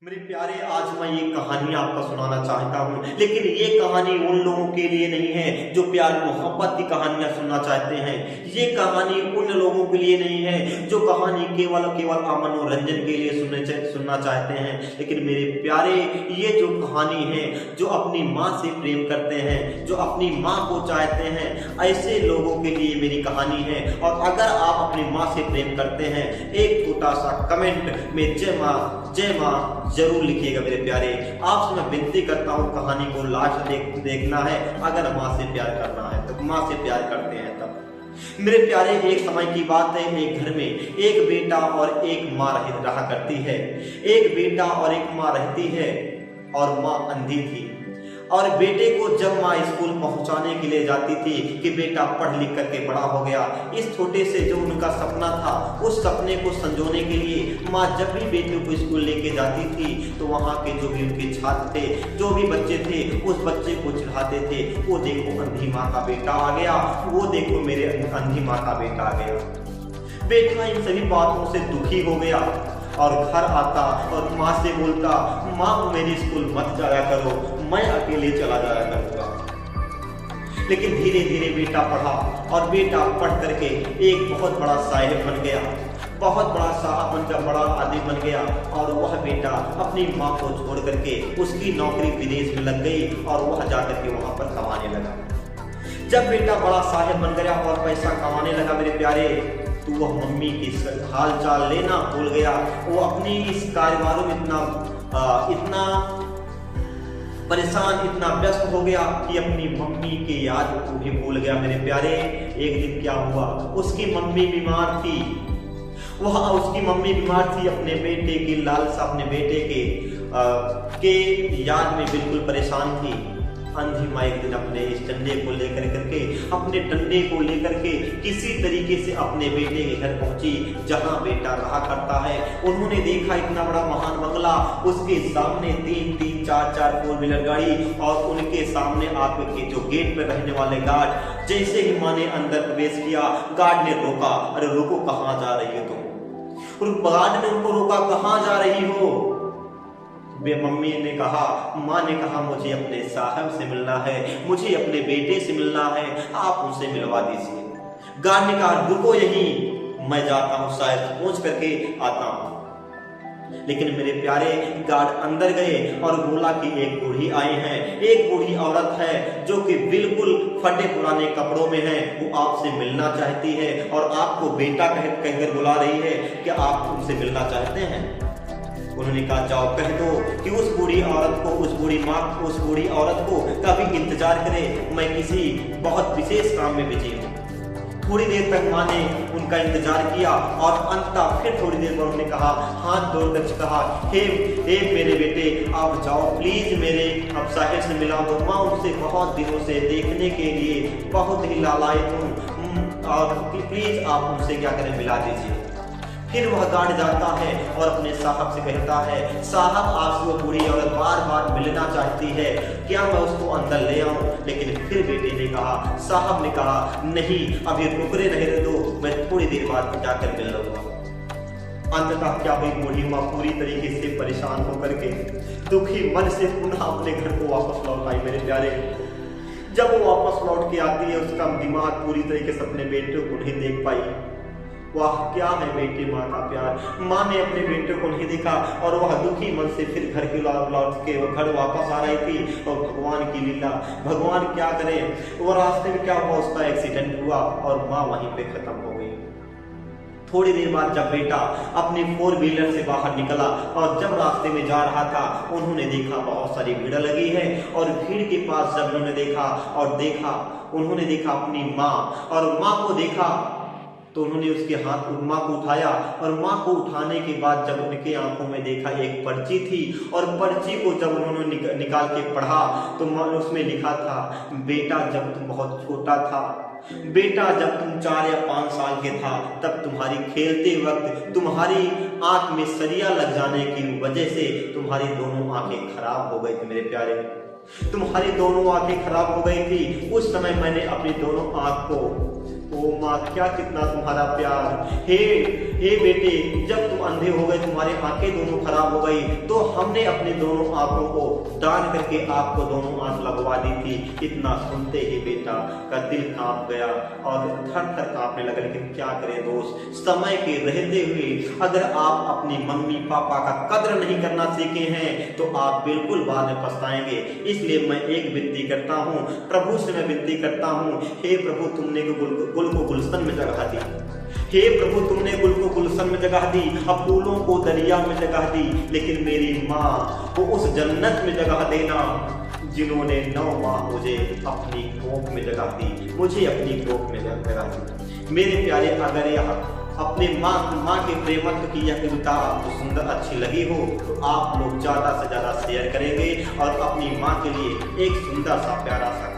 मेरे प्यारे, आज मैं ये कहानी आपको सुनाना चाहता हूँ, लेकिन ये कहानी उन लोगों के लिए नहीं है जो प्यार मोहब्बत की कहानियां सुनना चाहते हैं। ये कहानी उन लोगों के लिए नहीं है जो कहानी केवल मनोरंजन के लिए सुनना चाहते हैं। लेकिन मेरे प्यारे, ये जो कहानी है, जो अपनी माँ से प्रेम करते हैं, जो अपनी माँ को चाहते हैं, ऐसे लोगों के लिए मेरी कहानी है। और अगर आप अपनी माँ से प्रेम करते हैं, एक छोटा सा कमेंट में जय माँ जरूर लिखिएगा। मेरे प्यारे, आपसे मैं विनती करता हूँ, कहानी को लास्ट देखना है। अगर माँ से प्यार करना है तो माँ से प्यार करते हैं तब। मेरे प्यारे, एक समय की बात है, एक घर में एक बेटा और एक माँ रहा करती है। एक बेटा और एक माँ रहती है और माँ अंधी थी। और बेटे को जब माँ स्कूल पहुंचाने के लिए जाती थी कि बेटा पढ़ लिख करके बड़ा हो गया, इस छोटे से जो उनका सपना था, उस सपने को संजोने के लिए माँ जब भी बेटे को स्कूल लेके जाती थी तो वहाँ के जो भी उनके छात्र थे, जो भी बच्चे थे, उस बच्चे को चिढ़ाते थे, वो देखो अंधी माँ का बेटा आ गया, वो देखो मेरे अंधी माँ का बेटा आ गया। बेटा इन सभी बातों से दुखी हो गया और घर आता और माँ से बोलता, माँ मेरे स्कूल मत जाया करो, मैं अकेले चला जाया करूँगा। लेकिन धीरे धीरे बेटा पढ़ा और बेटा पढ़ करके एक बहुत बड़ा साहिब बन गया, बहुत बड़ा साहब बनकर बड़ा आदमी बन गया। और वह बेटा अपनी माँ को छोड़ करके उसकी नौकरी विदेश में लग गई और वह जाकर के वहाँ पर कमाने लगा। जब बेटा बड़ा साहिब बन गया और पैसा कमाने लगा, मेरे प्यारे, तो वह मम्मी की हाल चाल लेना भूल गया। वो अपनी इस कारोबारों में इतना परेशान, इतना व्यस्त हो गया कि अपनी मम्मी की याद को भी भूल गया। मेरे प्यारे, एक दिन क्या हुआ, उसकी मम्मी बीमार थी। उसकी मम्मी बीमार थी, अपने बेटे की लालसा, अपने बेटे के याद में बिल्कुल परेशान थी। अंधी माँ एक दिन अपने इस डंडे को लेकर के किसी तरीके से अपने बेटे के घर पहुंची जहां बेटा रहा करता है। उन्होंने देखा इतना बड़ा महान बंगला, उसके सामने 3-3, 4-4 फोर व्हीलर गाड़ी और उनके सामने आपके जो गेट पर रहने वाले गार्ड। जैसे ही माँ ने अंदर प्रवेश किया, गार्ड ने रोका। अरे रोको, कहाँ जा रही हो तुम? गार्ड ने उनको रोका, कहाँ जा रही हो? मम्मी ने कहा, माँ ने कहा, मुझे अपने साहब से मिलना है, मुझे अपने बेटे से मिलना है, आप उनसे मिलवा दीजिए। गार्ड ने कहा, रुको यहीं, मैं जाता हूँ, शायद पहुंच करके आता हूँ। लेकिन मेरे प्यारे, गार्ड अंदर गए और बोला कि एक बूढ़ी आई है, एक बूढ़ी औरत है जो कि बिल्कुल फटे पुराने कपड़ों में है, वो आपसे मिलना चाहती है और आपको बेटा कहकर बुला रही है कि आप उनसे मिलना चाहते हैं। उन्होंने कहा, जाओ कह दो कि उस बूढ़ी औरत को, उस बूढ़ी औरत को कभी इंतजार करे, मैं किसी बहुत विशेष काम में बिजी हूँ। थोड़ी देर तक माँ ने उनका इंतजार किया और अंततः फिर थोड़ी देर बाद उन्होंने कहा, हाथ जोड़कर कहा, हे मेरे बेटे, आप जाओ प्लीज, मेरे अब साहिब से मिला दो। माँ उनसे बहुत दिनों से देखने के लिए बहुत ही लालायित हूँ और प्लीज आप उनसे क्या करें, मिला दीजिए। फिर वह गार्ड जाता है और अपने साहब से कहता है, साहब आपसे वो बूढ़ी औरत बार बार मिलना चाहती है, क्या मैं उसको अंदर ले आऊं? लेकिन फिर बेटे ने कहा, साहब ने कहा, नहीं, अभी रुकने नहीं दो, मैं थोड़ी देर बाद जाकर मिल लूंगा। अंततः क्या हुई, बूढ़ी माँ पूरी तरीके से परेशान होकर के दुखी मन से पुनः अपने घर को वापस लौट आई। मेरे प्यारे, जब वो वापस लौट के आती है, उसका दिमाग पूरी तरीके से अपने बेटे को नहीं देख पाई। वाह, क्या है बेटे माँ का प्यार। माँ ने अपने बेटे को नहीं देखा और वह दुखी मन से फिर घर के लौट के वो घर वापस आ रही थी। और भगवान की लीला, भगवान क्या करे, वो रास्ते में क्या हुआ, उसका एक्सीडेंट हुआ और माँ वहीं पे खत्म हो गई। थोड़ी देर बाद जब बेटा अपने 4 व्हीलर से बाहर निकला और जब रास्ते में जा रहा था, उन्होंने देखा बहुत सारी भीड़ लगी है। और भीड़ के पास जब उन्होंने देखा अपनी माँ, और माँ को देखा तो उन्होंने उसके हाथ माँ को उठाया और माँ को उठाने के बाद जब उनके आंखों में देखा एक पर्ची थी और पर्ची को जब उन्होंने निकाल के पढ़ा तो उसमें लिखा था, बेटा जब तुम बहुत छोटा था, बेटा जब तुम 4 या 5 साल के था, तब तुम्हारी खेलते वक्त तुम्हारी आंख में सरिया लग जाने की वजह से तुम्हारी दोनों आंखें खराब हो गई थी। मेरे प्यारे, तुम्हारी दोनों आंखें खराब हो गई थी। उस समय मैंने अपनी दोनों आंख को ओ माँ, क्या कितना तुम्हारा प्यार। हे बेटे, जब तुम अंधे हो गए, तुम्हारी आंखें दोनों खराब हो गई, तो हमने अपनी दोनों आंखों को दान करके आपको दोनों आंख लगवा दी थी। इतना सुनते ही बेटा का दिल कांप गया और थर थर कांपने लगा। लेकिन क्या करें दोस्त, समय के रहते हुए अगर आप अपनी मम्मी पापा का कद्र नहीं करना सीखे हैं तो आप बिल्कुल बाद में पछताएंगे। इसलिए मैं एक विनती करता हूँ, प्रभु से मैं विनती करता हूँ, हे प्रभु, तुमने गुल को गुलशन में जगह दी। हे प्रभु, तुमने गुल को गुलशन में जगह दी, अब फूलों को दरिया में जगह दी, लेकिन मेरी माँ को उस जन्नत में जगह देना जिन्होंने 9 माह मुझे अपनी कोख में जगह दी, मुझे अपनी कोख में जगह दी। मेरे प्यारे, अगर यह अपने माँ के प्रेमत्व की यह कविता आपको सुंदर अच्छी लगी हो तो आप लोग ज़्यादा से ज़्यादा शेयर करेंगे और अपनी माँ के लिए एक सुंदर सा प्यारा सा